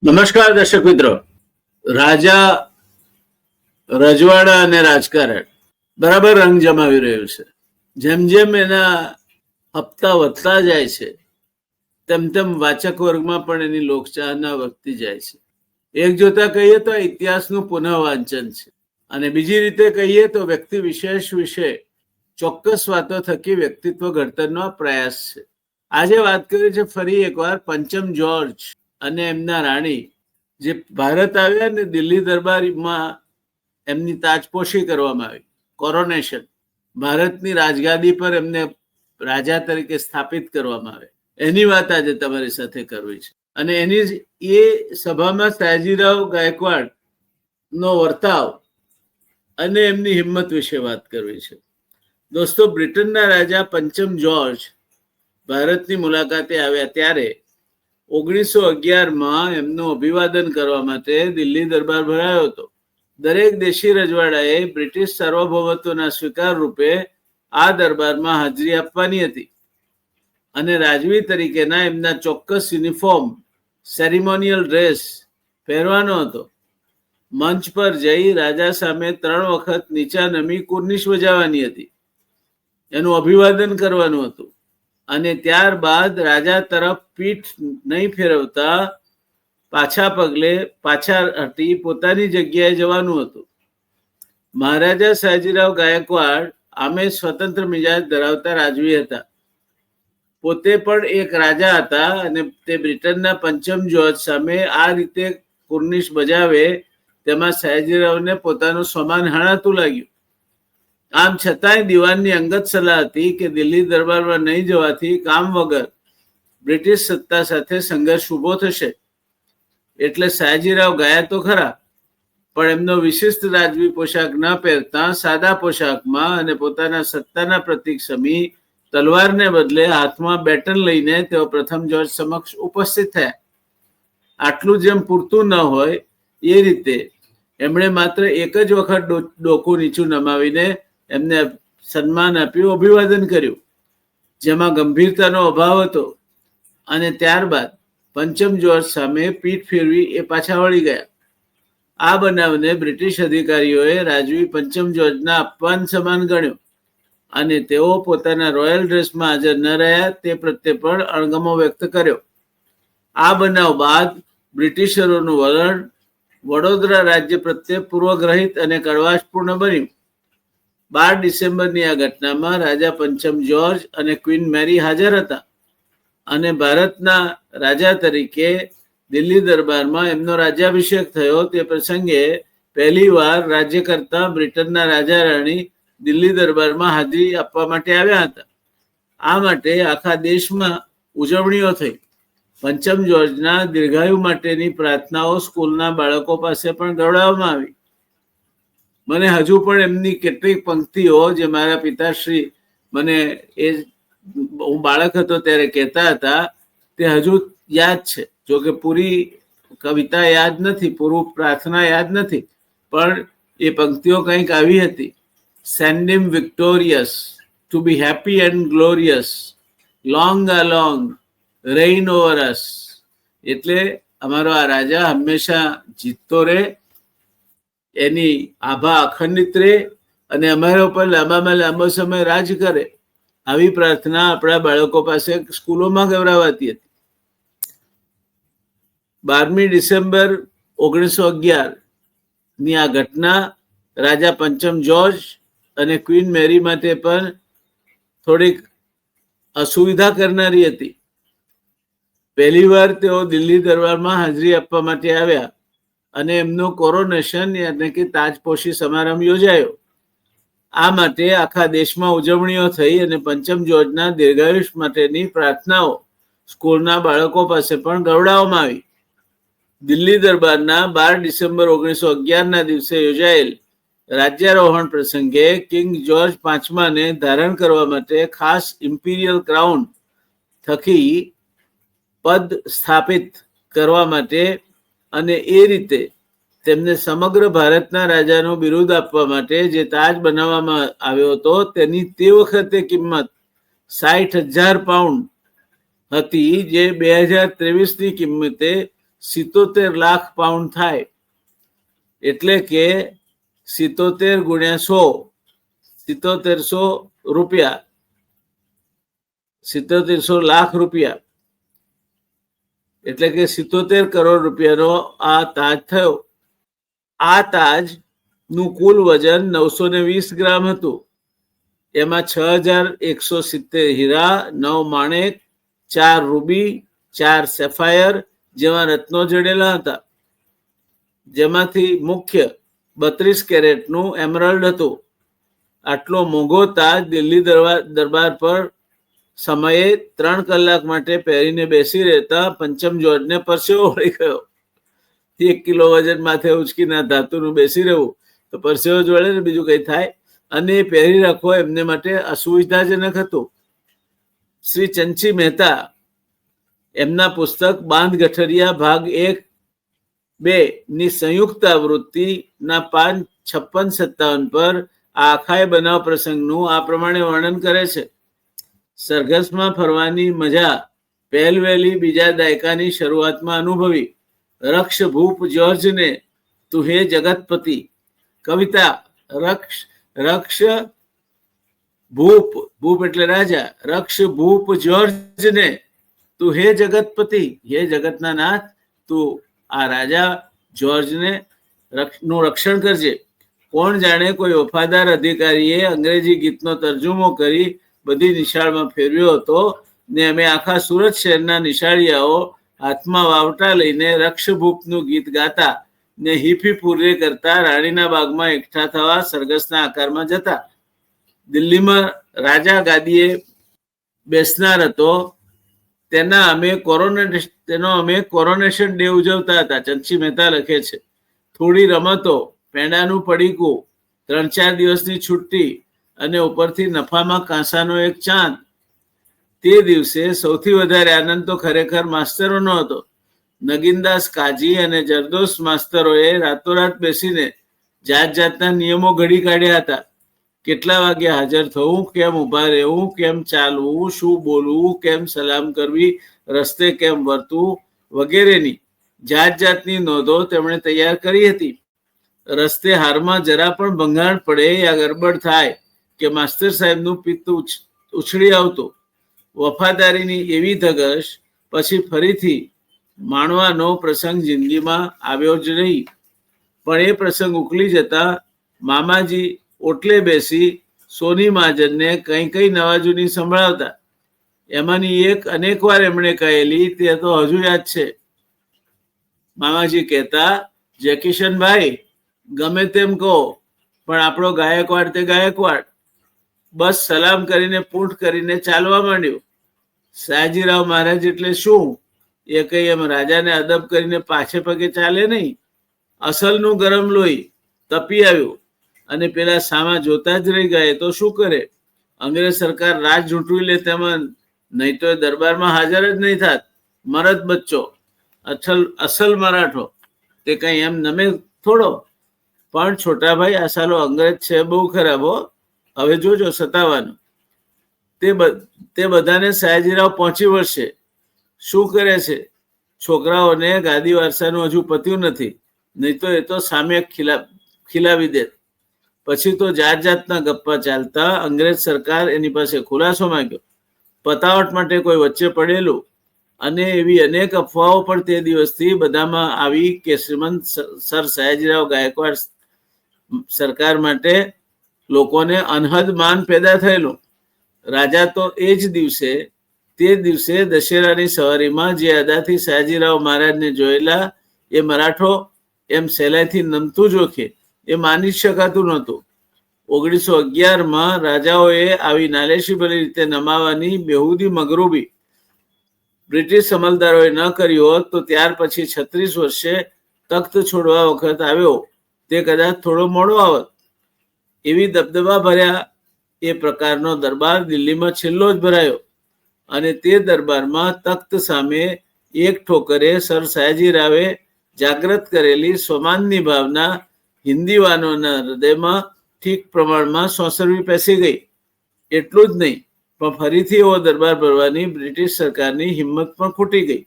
નમસ્કાર દર્શક મિત્રો. રાજા, રજવાડા અને રાજકારણ બરાબર રંગ જમાવી રહ્યું છે. જેમ જેમ એના હપ્તા વધતા જાય છે તેમ તેમ વાચક વર્ગમાં પણ એની લોકચાહના વધતી જાય છે. એક જોતા કહીએ તો ઇતિહાસનું પુનઃવાંચન છે, અને બીજી રીતે કહીએ તો વ્યક્તિ વિશેષ વિશે ચોક્કસ વાતો થકી વ્યક્તિત્વ ઘડતરનો પ્રયાસ છે. આજે વાત કરી છે ફરી એકવાર પંચમ જ્યોર્જ અને એમના રાણી, જે ભારત આવ્યા ને દિલ્હી દરબારમાં એમની તાજપોશી કરવામાં આવી, કોરોનેશન, ભારતની રાજગાદી પર એમને રાજા તરીકે સ્થાપિત કરવામાં આવે, એની વાત આજે તમારી સાથે કરવી છે. અને એની એ સભામાં સયાજીરાવ ગાયકવાડ નો વર્તાવ અને એમની હિંમત વિશે વાત કરવી છે. દોસ્તો, બ્રિટનના રાજા પંચમ જ્યોર્જ ભારતની મુલાકાતે આવ્યા ત્યારે 1911માં એમનું અભિવાદન કરવા માટે દિલ્હી દરબાર ભરાયો હતો. દરેક દેશી રજવાડાએ બ્રિટિશ સાર્વભૌમત્વના સ્વીકાર રૂપે આ દરબારમાં હાજરી આપવાની હતી, અને રાજવી તરીકેના એમના ચોક્કસ યુનિફોર્મ, સેરેમોનિયલ ડ્રેસ પહેરવાનો હતો. મંચ પર જઈ રાજા સામે 3 વખત નીચા નમી કુર્નિશ બજાવવાની હતી, એનું અભિવાદન કરવાનું હતું, અને ત્યારબાદ રાજા તરફ પીઠ નહીં ફેરવતા પાછા પગલે પાછા હટી પોતાની જગ્યાએ જવાનું હતું. મહારાજા સયાજીરાવ ગાયકવાડ આમે સ્વતંત્ર મિજાજ ધરાવતા રાજવી હતા, પોતે પણ એક રાજા હતા, અને તે બ્રિટનના પંચમ જ્યોર્જ સામે આ રીતે કુર્નિશ બજાવે તેમાં સયાજીરાવને પોતાનું સ્વમાન હણાતું લાગ્યું. આમ છતાંય દિવાનની અંગત સલાહ હતી કે દિલ્હી દરબારમાં નહીં જવાથી કામ વગર બ્રિટિશ સત્તા સાથે સંઘર્ષ ઉભો થશે. એટલે સયાજીરાવ ગયા તો ખરા, પણ એમનો વિશિષ્ટ રાજવી પોશાક ન પહેરતા સાદા પોશાકમાં અને પોતાના સત્તાના પ્રતીક સમી તલવારને બદલે હાથમાં બેટન લઈને તેઓ પ્રથમ જ્યોર્જ સમક્ષ ઉપસ્થિત થયા. આટલું જેમ પૂરતું ન હોય એ રીતે એમણે માત્ર એક જ વખત ડોકું નીચું નમાવીને એમને સન્માન આપ્યું, અભિવાદન કર્યું, જેમાં ગંભીરતાનો અભાવ હતો, અને ત્યારબાદ પંચમ જ્યોર્જ સામે પીઠ ફેરવી એ પાછા વળી ગયા. આ બનાવને બ્રિટિશ અધિકારીઓએ રાજવી પંચમ જ્યોર્જના અપમાન સમાન ગણ્યો, અને તેઓ પોતાના રોયલ ડ્રેસમાં હાજર ન રહ્યા તે પ્રત્યે પણ અણગમો વ્યક્ત કર્યો. આ બનાવ બાદ બ્રિટિશરોનું વલણ વડોદરા રાજ્ય પ્રત્યે પૂર્વગ્રહિત અને કડવાશપૂર્ણ બન્યું. 12 ડિસેમ્બરની આ ઘટનામાં રાજા પંચમ જ્યોર્જ અને ક્વીન મેરી હાજર હતા, અને ભારતના રાજા તરીકે દિલ્હી દરબારમાં એમનો રાજ્યાભિષેક થયો તે પ્રસંગે પહેલીવાર રાજ્ય કરતા બ્રિટનના રાજા રાણી દિલ્હી દરબારમાં હાજરી આપવા માટે આવ્યા હતા. આ માટે આખા દેશમાં ઉજવણીઓ થઈ. પંચમ જ્યોર્જના દીર્ઘાયુ માટેની પ્રાર્થનાઓ સ્કૂલના બાળકો પાસે પણ ગવડાવવામાં આવી. મને હજુ પણ એમની કેટલીક પંક્તિઓ, જે મારા પિતાશ્રી મને એ હું બાળક હતો ત્યારે કહેતા હતા, તે હજુ યાદ છે. જો કે પૂરી કવિતા યાદ નથી, પૂરું પ્રાર્થના યાદ નથી, પણ એ પંક્તિઓ કંઈક આવી હતી: send him victorious to be happy and glorious, long along reign over us. એટલે અમારો આ રાજા હંમેશા જીતતો રહે, એની આભા અખંડિત રહે, અને અમારા ઉપર લાંબામાં લાંબો સમય રાજ કરે. આવી પ્રાર્થના આપણા બાળકો પાસે સ્કૂલોમાં ગવડાવાતી હતી. 12મી ડિસેમ્બર 1911ની આ ઘટના રાજા પંચમ જ્યોર્જ અને ક્વીન મેરી માટે પણ થોડીક અસુવિધા કરનારી હતી. પહેલી વાર તેઓ દિલ્હી દરબારમાં હાજરી આપવા માટે આવ્યા, અને એમનું કોરોનેશન એટલે કે તાજપોશી સમારંભ યોજાયો. આ માટે આખા દેશમાં ઉજવણીઓ થઈ, અને પંચમ જ્યોર્જના દીર્ઘાયુષ માટેની પ્રાર્થનાઓ સ્કૂલના બાળકો પાસે પણ ગવડાવવામાં આવી. દિલ્હી દરબારના 12 ડિસેમ્બર 1911ના દિવસે યોજાયેલ રાજ્યારોહણ પ્રસંગે કિંગ જ્યોર્જ પાંચમાને ધારણ કરવા માટે ખાસ ઇમ્પિરિયલ ક્રાઉન થકી પદ સ્થાપિત કરવા માટે, અને એ રીતે તેમને સમગ્ર ભારતના રાજાનું બિરુદ આપવા માટે જે તાજ બનાવવામાં આવ્યો હતો, તેની તે વખતે કિંમત 60,000 પાઉન્ડ હતી, જે 2023ની કિંમતે 77 લાખ પાઉન્ડ થાય, એટલે કે 77 ગુણ્યા 100, 7700 રૂપિયા, 7700 લાખ રૂપિયા, એટલે કે 77 કરોડ રૂપિયાનો આ તાજ થયો. આ તાજ નું કુલ વજન 920 ગ્રામ હતું. એમાં 6170 હીરા, 9 માણેક, 4 રૂબી, 4 સેફાયર જેવા રત્નો જડેલા હતા, જેમાંથી મુખ્ય 32 કેરેટનું એમરલ્ડ હતું. આટલો મોંઘો તાજ દિલ્હી દરબાર પર સમયે 3 કલાક માટે પહેરીને બેસી રહેતા પંચમ જ્યોર્જને પરસેવો વળી ગયો. 1 કિલો વજન માથે ઉચકીને ધાતુનું બેસી રહેવું તો પરસેવો જ વળે ને, બીજું કઈ થાય. અને એ પહેરી રાખવો એમને માટે અસુવિધાજનક હતું. શ્રી ચંચી મહેતા એમના પુસ્તક બાંધ ગઠરિયા ભાગ 1-2 ની સંયુક્ત આવૃત્તિના પાન 56-57 પર આ આખાય બનાવ પ્રસંગનું આ પ્રમાણે વર્ણન કરે છે. સરઘસમાં ફરવાની મજા પહેલવહેલી બીજા દાયકાની શરૂઆતમાં અનુભવી. રક્ષ ભૂપ જ્યોર્જને તું હે જગતપતિ. કવિતા રક્ષ ભૂપ, ભૂપ એટલે રાજા, રક્ષ ભૂપ જ્યોર્જને તું હે જગતપતિ, હે જગતના નાથ તું આ રાજા જ્યોર્જને નું રક્ષણ કરજે. કોણ જાણે કોઈ વફાદાર અધિકારીએ અંગ્રેજી ગીતનો તર્જુમો કરી બધી નિશાળમાં ફેરવ્યો હતો ને અમે આખા સુરત શહેરના નિશાળિયાઓ હાથમાં વાવટા લઈને રક્ષભૂપનું ગીત ગાતા ને હિફી પૂરે કરતા રાણીના બાગમાં એકઠા થવા સરઘસના આકારમાં જતા. દિલ્હીમાં રાજા ગાદીએ બેસનાર હતો, તેનો અમે કોરોનેશન ડે ઉજવતા હતા. ચંચી મહેતા લખે છે, થોડી રમતો, પેંડાનું પડીકું, 3-4 દિવસની છુટ્ટી અને ઉપરથી નફામાં કાંસાનો એક ચાંદ. તે દિવસે સૌથી વધારે આનંદ તો ખરેખર માસ્તરોનો હતો. નગીનદાસ કાજી અને જરદોસ માસ્તરોએ રાતોરાત બેસીને જાત જાતના નિયમો ઘડી કાઢ્યા હતા. કેટલા વાગે હાજર થવું, કેમ ઉભા રહેવું, કેમ ચાલવું, શું બોલવું, કેમ સલામ કરવી, રસ્તે કેમ વર્તવું વગેરેની જાત જાતની નોંધો તેમણે તૈયાર કરી હતી. રસ્તે હારમાં જરા પણ ભંગાણ પડે યા ગરબડ થાય કે માસ્તર સાહેબનું પિત્ત ઉછળી આવતું. વફાદારીની એવી ધગશ પછી ફરીથી માણવાનો પ્રસંગ જિંદગીમાં આવ્યો જ નહીં. પણ એ પ્રસંગ ઉકલી જતા મામાજી ઓટલે બેસી સોની મહાજનને કઈ નવાજૂની સંભળાવતા. એમાંની એક અનેકવાર એમણે કહેલી તે તો હજુ યાદ છે. મામાજી કહેતા, જય કિશનભાઈ, ગમે તેમ કહો પણ આપણો ગાયકવાડ તે ગાયકવાડ. બસ સલામ કરીને પૂંઠ કરીને ચાલવા માંડ્યું. સયાજીરાવ મહારાજ એટલે શું? એ કઈ એમ રાજાને અદબ કરીને પાછે પગે ચાલે નહીં. અસલનું ગરમ લોહી તપી આવ્યું અને પેલા સામા જોતા જ રહી ગયા તો શું કરે? અંગ્રેજ સરકાર રાજ ઝૂંટવી લે તેમાં, નહીં તો એ દરબારમાં હાજર જ નહીં થાત. મરદ બચ્ચો, અસલ મરાઠો, તે કઈ એમ નમે થોડો. પણ છોટાભાઈ આ સાલો અંગ્રેજ છે બહુ ખરાબ હો, હવે જોજો સતાવાનું. તે બધાને સયાજીરાવ પહોંચી વળશે. શું કરે છે? છોકરાઓને ગાદી વારસાનું હજુ પત્યું નથી, નહીં તો એ તો સામે ખીલાવી દે. પછી તો જાત જાતના ગપ્પા ચાલતા. અંગ્રેજ સરકાર એની પાસે ખુલાસો માંગ્યો. પતાવટ માટે કોઈ વચ્ચે પડેલું. અને એવી અનેક અફવાઓ પણ તે દિવસથી બધામાં આવી કે શ્રીમંત સર સયાજીરાવ ગાયકવાડ સરકાર માટે લોકોને અનહદ માન પેદા થયેલું. રાજા તો તે દિવસે દશેરાની સવારીમાં જે અદાથી સયાજીરાવ મહારાજને જોયેલા એ મરાઠો એમ સહેલાઈથી નમતું જોખે એ માની શકાતું નહોતું. 1911માં રાજાઓએ આવી નાલેશીભરી રીતે નમાવાની બેહુદી મગરૂબી બ્રિટિશ અમલદારોએ ન કરી હોત તો ત્યાર પછી 36 વર્ષે તખ્ત છોડવા વખત આવ્યો તે કદાચ થોડો મોડો આવત. એવી દબદબા ભર્યા એ પ્રકારનો દરબાર દિલ્હીમાં છેલ્લો જ ભરાયો. અને તે દરબારમાં તખ્ત સામે એક ઠોકરે સર સયાજીરાવે જાગૃત કરેલી સ્વમાનની ભાવના હિન્દીવાનોના હૃદયમાં ઠીક પ્રમાણમાં સોંસરવી પેસી ગઈ. એટલું જ નહીં, પણ ફરીથી એવો દરબાર ભરવાની બ્રિટિશ સરકારની હિંમત પણ ખૂટી ગઈ.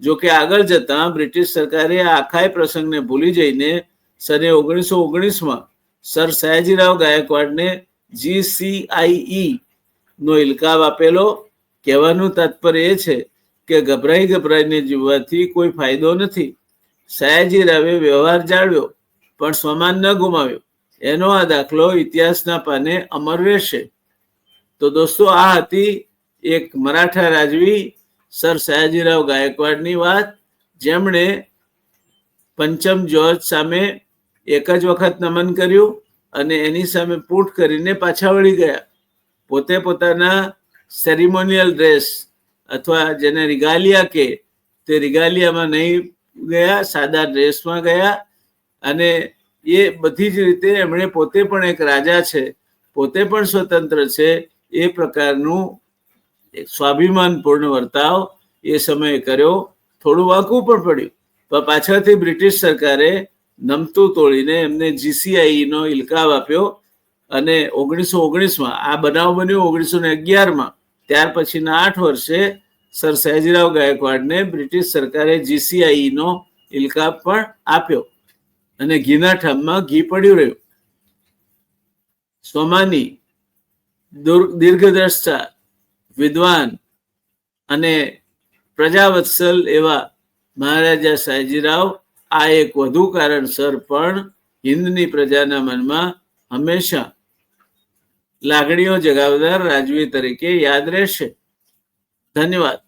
જો કે આગળ જતા બ્રિટિશ સરકારે આ આખા પ્રસંગને ભૂલી જઈને સને 1919માં સર સયાજીરાવ ગાયકવાડને GCIE નો ઇલકાબ આપેલો. કહેવાનું તાત્પર્ય એ છે કે ગભરાઈને જીવવાથી કોઈ ફાયદો નથી. સયાજીરાવે વ્યવહાર જાળવ્યો પણ સ્વમાન ન ગુમાવ્યો. એનો આ દાખલો ઇતિહાસના પાને અમર રહેશે. તો દોસ્તો, આ હતી એક મરાઠા રાજવી સર સયાજીરાવ ગાયકવાડની વાત, જેમણે પંચમ જ્યોર્જ સામે એક જ વખત નમન કર્યું અને એની સામે પૂઠ કરીને પાછા વળી ગયા. પોતે પોતાના સેરિમોનિયલ ડ્રેસ અથવા જેને રિગાલિયા કે તે રિગાલિયામાં નહીં ગયા, સાદા ડ્રેસમાં ગયા. અને એ બધી જ રીતે એમણે પોતે પણ એક રાજા છે, પોતે પણ સ્વતંત્ર છે, એ પ્રકારનું એક સ્વાભિમાનપૂર્ણ વર્તાવ એ સમયે કર્યો. થોડું વાંકું પણ પડ્યું, પણ પાછળથી બ્રિટિશ સરકારે નમતું તોડીને એમને GCIE નો ઇલકાબ આપ્યો. અને 1919માં આ બનાવ બન્યો 1911માં. ત્યાર પછીના 8 વર્ષે સર સયાજીરાવ ગાયકવાડને બ્રિટિશ સરકારે GCIE નો ઇલકાબ પણ આપ્યો અને ઘીના ઠામમાં ઘી પડ્યું રહ્યું. સ્વમાની, દીર્ઘદ્રષ્ટા, વિદ્વાન અને પ્રજાવત્સલ એવા મહારાજા સયાજીરાવ આ એક વધુ કારણસર પણ હિન્દની પ્રજાના મનમાં હંમેશા લાગણીઓ જગાવનાર રાજવી તરીકે યાદ રહેશે. ધન્યવાદ.